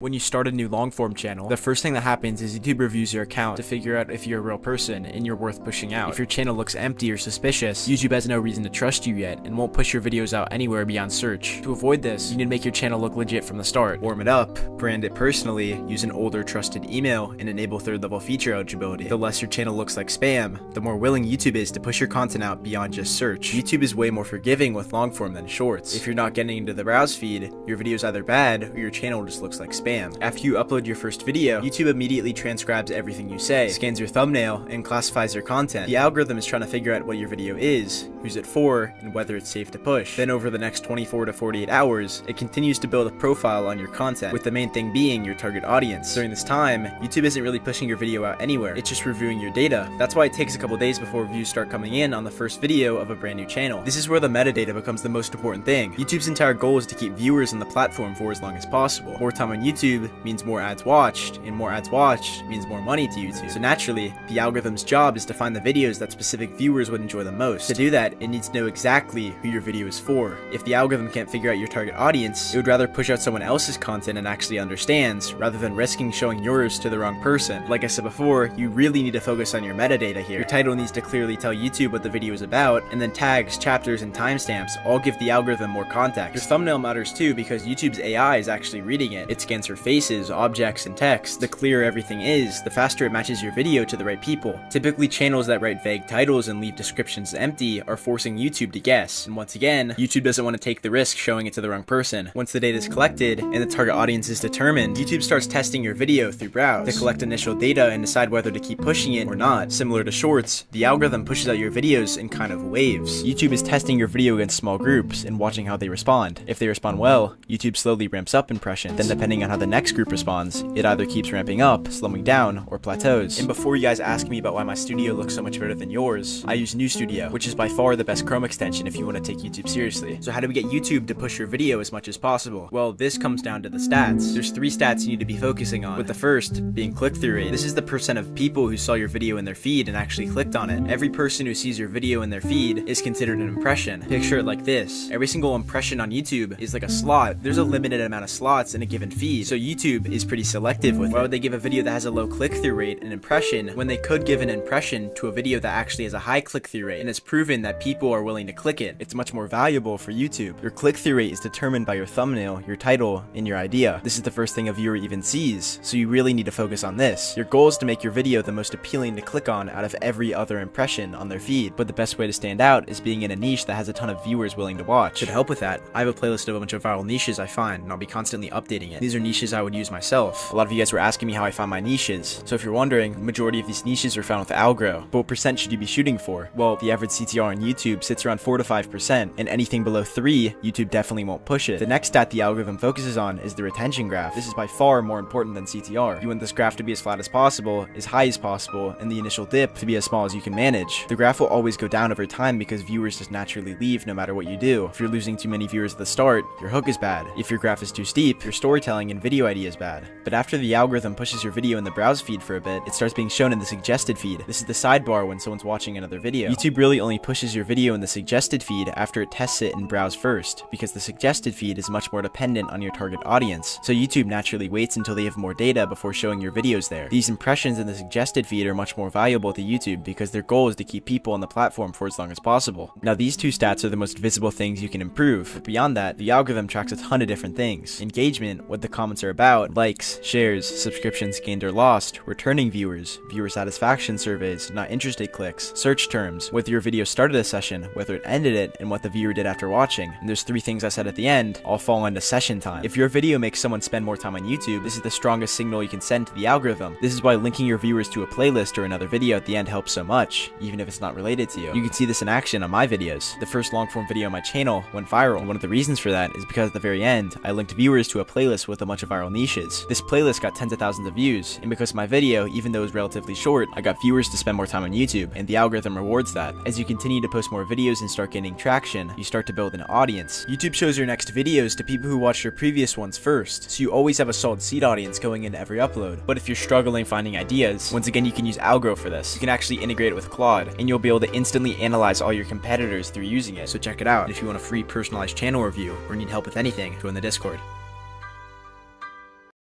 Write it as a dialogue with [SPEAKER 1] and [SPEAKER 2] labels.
[SPEAKER 1] When you start a new Longform channel, the first thing that happens is YouTube reviews your account to figure out if you're a real person and you're worth pushing out. If your channel looks empty or suspicious, YouTube has no reason to trust you yet and won't push your videos out anywhere beyond search. To avoid this, you need to make your channel look legit from the start. Warm it up, brand it personally, use an older trusted email, and enable third-level feature eligibility. The less your channel looks like spam, the more willing YouTube is to push your content out beyond just search. YouTube is way more forgiving with Longform than Shorts. If you're not getting into the browse feed, your video's either bad or your channel just looks like spam. After you upload your first video, YouTube immediately transcribes everything you say, scans your thumbnail, and classifies your content. The algorithm is trying to figure out what your video is, who's it for, and whether it's safe to push. Then over the next 24 to 48 hours, it continues to build a profile on your content, with the main thing being your target audience. During this time, YouTube isn't really pushing your video out anywhere, it's just reviewing your data. That's why it takes a couple days before views start coming in on the first video of a brand new channel. This is where the metadata becomes the most important thing. YouTube's entire goal is to keep viewers on the platform for as long as possible. More time on YouTube means more ads watched, and more ads watched means more money to YouTube. So naturally, the algorithm's job is to find the videos that specific viewers would enjoy the most. To do that, it needs to know exactly who your video is for. If the algorithm can't figure out your target audience, it would rather push out someone else's content and actually understands, rather than risking showing yours to the wrong person. Like I said before, you really need to focus on your metadata here. Your title needs to clearly tell YouTube what the video is about, and then tags, chapters, and timestamps all give the algorithm more context. Your thumbnail matters too because YouTube's AI is actually reading it. It scans for faces, objects, and text. The clearer everything is, the faster it matches your video to the right people. Typically, channels that write vague titles and leave descriptions empty are forcing YouTube to guess. And once again, YouTube doesn't want to take the risk showing it to the wrong person. Once the data is collected and the target audience is determined, YouTube starts testing your video through browse to collect initial data and decide whether to keep pushing it or not. Similar to Shorts, the algorithm pushes out your videos in kind of waves. YouTube is testing your video against small groups and watching how they respond. If they respond well, YouTube slowly ramps up impressions. Then depending on how the next group responds, it either keeps ramping up, slowing down, or plateaus. And before you guys ask me about why my studio looks so much better than yours, I use New Studio, which is by far the best Chrome extension if you want to take YouTube seriously. So how do we get YouTube to push your video as much as possible? Well, this comes down to the stats. There's 3 stats you need to be focusing on, with the first being click-through rate. This is the percent of people who saw your video in their feed and actually clicked on it. Every person who sees your video in their feed is considered an impression. Picture it like this. Every single impression on YouTube is like a slot. There's a limited amount of slots in a given feed, so YouTube is pretty selective with it. Why would they give a video that has a low click-through rate an impression when they could give an impression to a video that actually has a high click-through rate and it's proven that people are willing to click it? It's much more valuable for YouTube. Your click-through rate is determined by your thumbnail, your title, and your idea. This is the first thing a viewer even sees, so you really need to focus on this. Your goal is to make your video the most appealing to click on out of every other impression on their feed, but the best way to stand out is being in a niche that has a ton of viewers willing to watch. To help with that, I have a playlist of a bunch of viral niches I find, and I'll be constantly updating it. These are niches I would use myself. A lot of you guys were asking me how I find my niches, so if you're wondering, the majority of these niches are found with algro. But what percent should you be shooting for? Well, the average CTR on YouTube sits around 4 to 5%, and anything below 3, YouTube definitely won't push it. The next stat the algorithm focuses on is the retention graph. This is by far more important than CTR. You want this graph to be as flat as possible, as high as possible, and the initial dip to be as small as you can manage. The graph will always go down over time because viewers just naturally leave no matter what you do. If you're losing too many viewers at the start, your hook is bad. If your graph is too steep, your storytelling and video idea is bad. But after the algorithm pushes your video in the browse feed for a bit, it starts being shown in the suggested feed. This is the sidebar when someone's watching another video. YouTube really only pushes your video in the suggested feed after it tests it in browse first, because the suggested feed is much more dependent on your target audience. So YouTube naturally waits until they have more data before showing your videos there. These impressions in the suggested feed are much more valuable to YouTube because their goal is to keep people on the platform for as long as possible. Now, these 2 stats are the most visible things you can improve, but beyond that, the algorithm tracks a ton of different things. Engagement, what the comments are about, likes, shares, subscriptions gained or lost, returning viewers, viewer satisfaction surveys, not interested clicks, search terms, whether your video started a session, whether it ended it, and what the viewer did after watching. And there's 3 things I said at the end, all fall into session time. If your video makes someone spend more time on YouTube, this is the strongest signal you can send to the algorithm. This is why linking your viewers to a playlist or another video at the end helps so much, even if it's not related to you. You can see this in action on my videos. The first long-form video on my channel went viral, and one of the reasons for that is because at the very end, I linked viewers to a playlist with a bunch of viral niches. This playlist got tens of thousands of views, and because of my video, even though it was relatively short, I got viewers to spend more time on YouTube, and the algorithm rewards that. As you continue to post more videos and start gaining traction, you start to build an audience. YouTube shows your next videos to people who watched your previous ones first, so you always have a solid seed audience going into every upload. But if you're struggling finding ideas, once again you can use algro for this. You can actually integrate it with Claude, and you'll be able to instantly analyze all your competitors through using it, so check it out. And if you want a free personalized channel review or need help with anything, join the Discord.